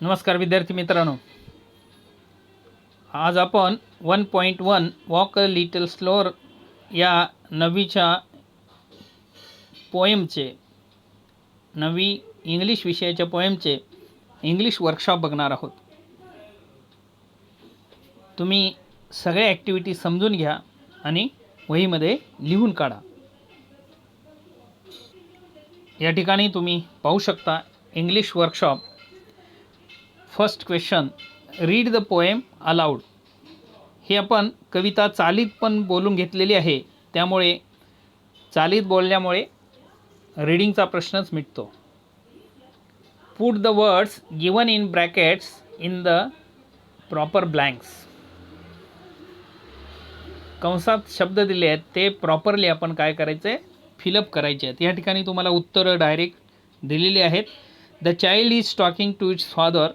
नमस्कार विद्यार्थी मित्रांनो, आज आपण 1.1 वॉक अ लिटल स्लोअर या नवीच्या पोएमचे नवी इंग्लिश विषयाच्या पोएमचे इंग्लिश वर्कशॉप बघणार आहोत. तुम्ही सगळे ॲक्टिव्हिटी समजून घ्या आणि वहीमध्ये लिहून काढा. या ठिकाणी तुम्ही पाहू शकता English workshop. First question, read the poem allowed. हे आपण कविता चालीत पण बोलून घेतलेली आहे, त्यामुळे चालीत बोलल्यामुळे रीडिंगचा प्रश्नच मिटतो. Put the words given in brackets in the proper blanks. कंसात शब्द दिले आहेत ते प्रॉपरली आपण काय करायचं आहे, फिलअप करायचे आहेत. या ठिकाणी तुम्हाला उत्तरं डायरेक्ट दिलेली आहेत. The child is talking to its father.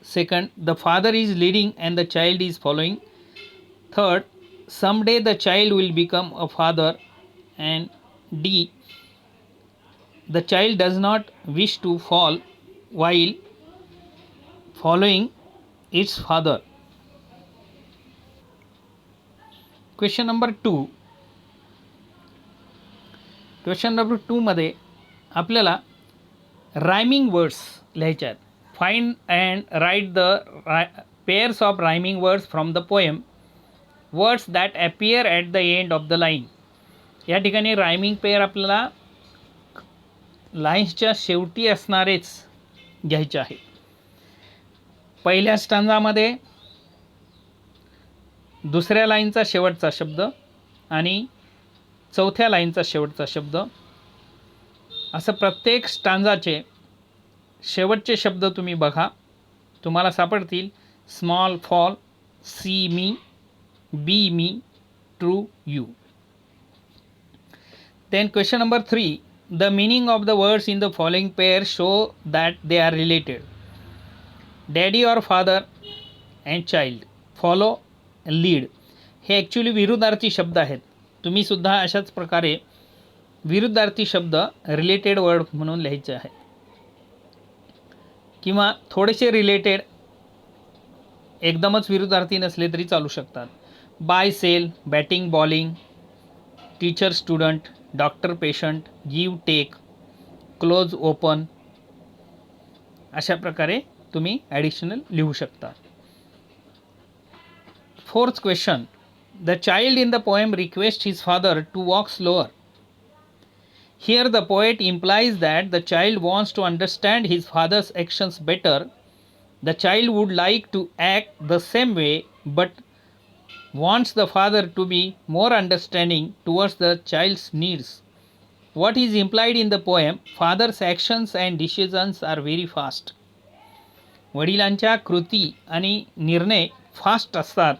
Second, the father is leading and the child is following. Third, someday the child will become a father. And D, the child does not wish to fall while following its father. Question number 2. Question number 2 मध्ये आपल्याला rhyming words लिहायचे आहेत. Find and write the pairs of rhyming words from the poem. Words that appear at the end of the line. या ठिकाणी rhyming pair आपल्याला लाईन्सच्या शेवटी असणारेच घ्यायचे आहे. पहिल्या स्टांजामध्ये दुसऱ्या लाईनचा शेवटचा शब्द आणि चौथ्या लाईनचा शेवटचा शब्द, असं प्रत्येक स्टांजाचे शेवटचे शब्द तुम्ही बघा, तुम्हाला सापडतील. Small fall, see me, be me, true you. Then question number 3, the meaning of the words in the following pair show that they are related. Daddy or father and child, follow, lead हे actually विरुद्धार्थी शब्द आहेत. तुम्हीसुद्धा अशाच प्रकारे विरुद्धार्थी शब्द related word म्हणून लिहायचे आहेत किंवा थोडेसे रिलेटेड, एकदमच विरुद्धार्थी नसले तरी चालू शकतात. Buy sell, batting bowling, teacher student, doctor patient, give take, close open, अशा प्रकारे तुम्ही ॲडिशनल लिहू शकता. Fourth question, the child in the poem request his father to walk slower. Here the poet implies that the child wants to understand his father's actions better. The child would like to act the same way but wants the father to be more understanding towards the child's needs. What is implied in the poem? Father's actions and decisions are very fast. वडिलांच्या कृती आणि निर्णय fast असतात.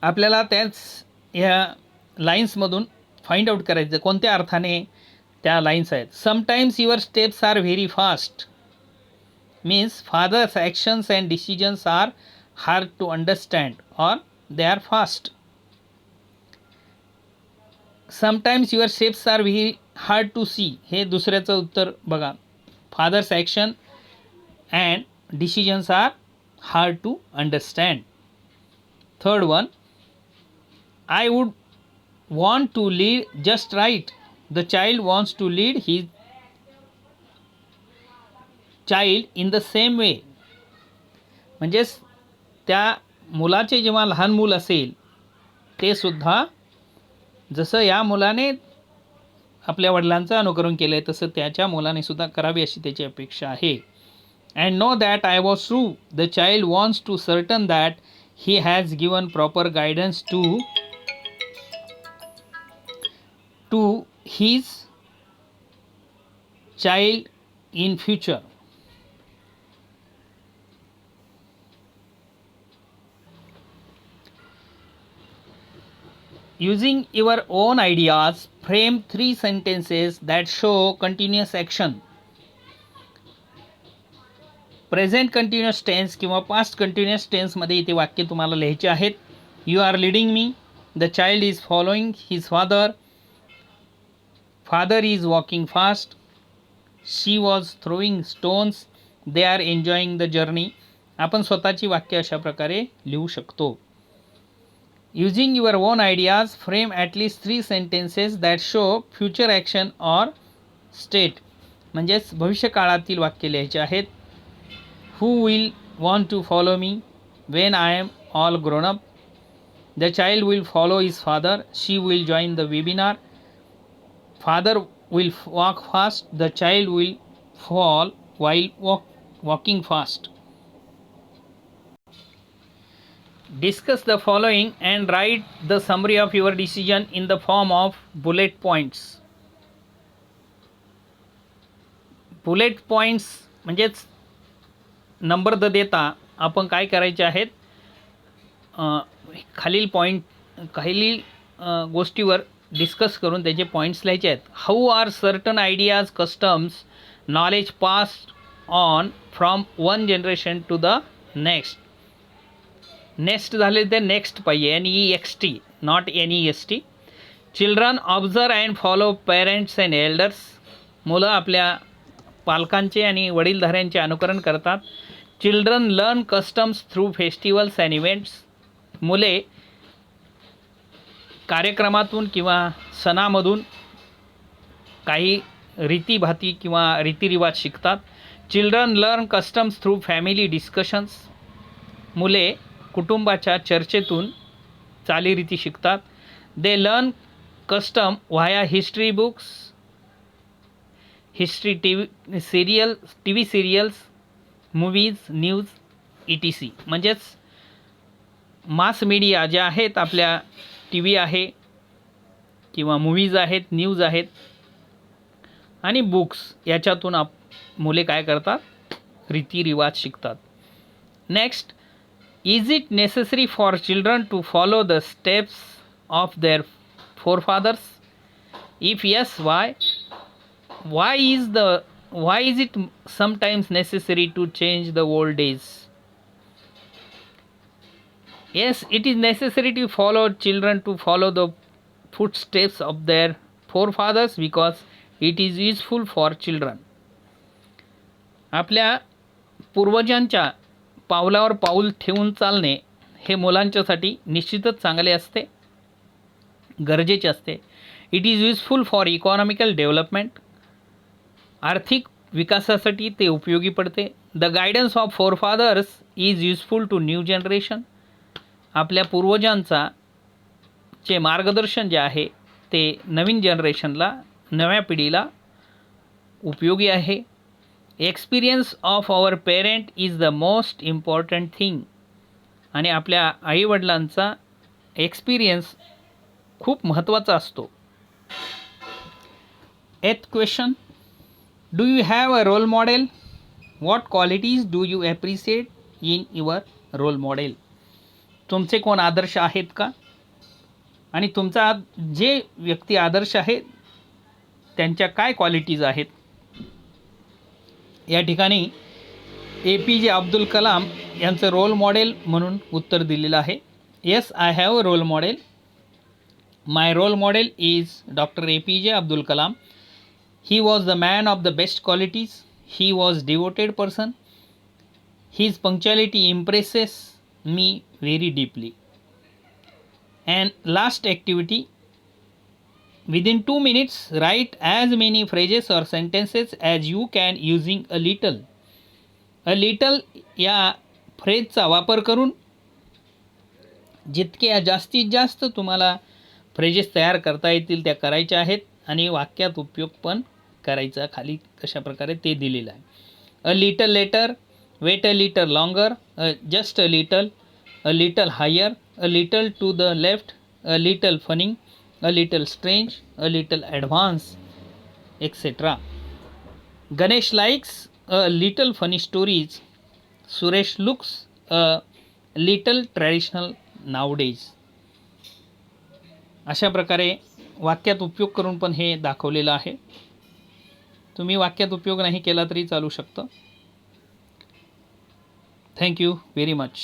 आपल्याला त्याच ह्या लाईन्समधून find out करायचं कोणत्या अर्थाने त्या लाईन्स आहेत. Sometimes your steps are very fast means fathers actions and decisions are hard to understand or they are fast. Sometimes your steps are very hard to see, हे दुसऱ्याचं उत्तर बघा. Fathers action and decisions are hard to understand. Third one, I would want to lead just right. The child wants to lead his child in the same way. म्हणजेच त्या मुलाचे जेव्हा लहान मूल असेल ते सुद्धा जसं या मुलाने आपल्या वडिलांचं अनुकरण केलं आहे तसं त्याच्या मुलाने सुद्धा करावे अशी त्याची अपेक्षा आहे. And know that I was true. The child wants to certain that he has given proper guidance to his child in future. Using your own ideas, frame 3 sentences that show continuous action. Present continuous tense किंवा past continuous टेन्समध्ये इथे वाक्य तुम्हाला लिहायचे आहेत. You are leading me, the child is following his father, father is walking fast, she was throwing stones. They are enjoying the journey. आपण स्वतःची वाक्य अशा प्रकारे लिहू शकतो. Using your own ideas frame at least 3 sentences that show future action or state. म्हणजेच भविष्यकाळातील वाक्य लिहायचे आहेत. Who will want to follow me when I am all grown up. The child will follow his father. She will join the webinar. Father will walk fast. The child will fall while walking fast. Discuss the following and write the summary of your decision in the form of bullet points. Bullet points म्हणजेच number न देता आपण काय करायचे आहेत, खालील गोष्टीवर discuss करून त्याचे पॉईंट्स लिहायचे आहेत. How are certain ideas customs knowledge passed on from one generation to the next. Next झाले ते नेक्स्ट पाहिजे, NEXT, not NEST. Children observe and follow parents and elders. मुलं आपल्या पालकांचे आणि वडीलधाऱ्यांचे अनुकरण करतात. Children learn customs through festivals and events. मुले कार्यक्रमातून किंवा सणामधून काही रीतीभाती किंवा रीतिरिवाज शिकतात. Children learn customs through family discussions. मुले कुटुंबाच्या चर्चेतून चालीरीती शिकतात. They learn custom via history books, history T V serials, movies, news, ETC. म्हणजेच मास मीडिया ज्या आहेत, आपल्या TV आहे किंवा मूवीज आहेत, न्यूज आहेत आणि बुक्स, याच्यातून मुले काय करतात, रीतिरिवाज शिकतात. Next, is it necessary for children to follow the steps of their forefathers? If yes, why? Why is it sometimes necessary to change the old days? Yes, it is necessary to follow children to follow the footsteps of their forefathers because it is useful for children. आपल्या पूर्वजांच्या पावलावर पाऊल ठेवून चालणे हे मुलांच्यासाठी निश्चितच चांगले असते, गरजेचे असते. It is useful for economical development. आर्थिक विकासासाठी ते उपयोगी पडते. The guidance of forefathers is useful to new generation. आपल्या पूर्वजांचा चे मार्गदर्शन जे आहे ते नवीन जनरेशनला, नव्या पिढीला उपयोगी आहे. Experience of our parent is the most important thing. आणि आपल्या आईवडिलांचा एक्सपिरियन्स खूप महत्त्वाचा असतो. 8th question. Do you have a role model? What qualities do you appreciate in your role model? तुमचे कोण आदर्श आहेत का? आणि तुमचा जे व्यक्ती आदर्श आहे त्यांच्या काय क्वालिटीज आहेत? या ठिकाणी APJ अब्दुल कलाम यांचं रोल मॉडेल म्हणून उत्तर दिलेलं आहे. Yes, I have a role model. My role model is Dr. APJ Abdul Kalam. He was the man of the best qualities. He was devoted person. His punctuality impresses me very deeply. And last activity, within 2 minutes write as many phrases or sentences as you can using a little. A little या फ्रेजचा वापर करून जितक्या जास्तीत जास्त तुम्हाला phrases तयार करता येतील त्या करायच्या आहेत आणि वाक्यात उपयोग पण करायचा. खाली कशा प्रकारे ते दिलेलं आहे. A little later, wait a little longer, just a little higher, a little to the left, a little funny, a little strange, a little advance, etcetera. Ganesh likes a little funny stories. Suresh looks a little traditional nowadays. अशा प्रकारे वाक्यात उपयोग करून पण हे दाखवलेलं आहे. तुम्ही वाक्यात उपयोग नाही केला तरी चालू शकतं. Thank you very much.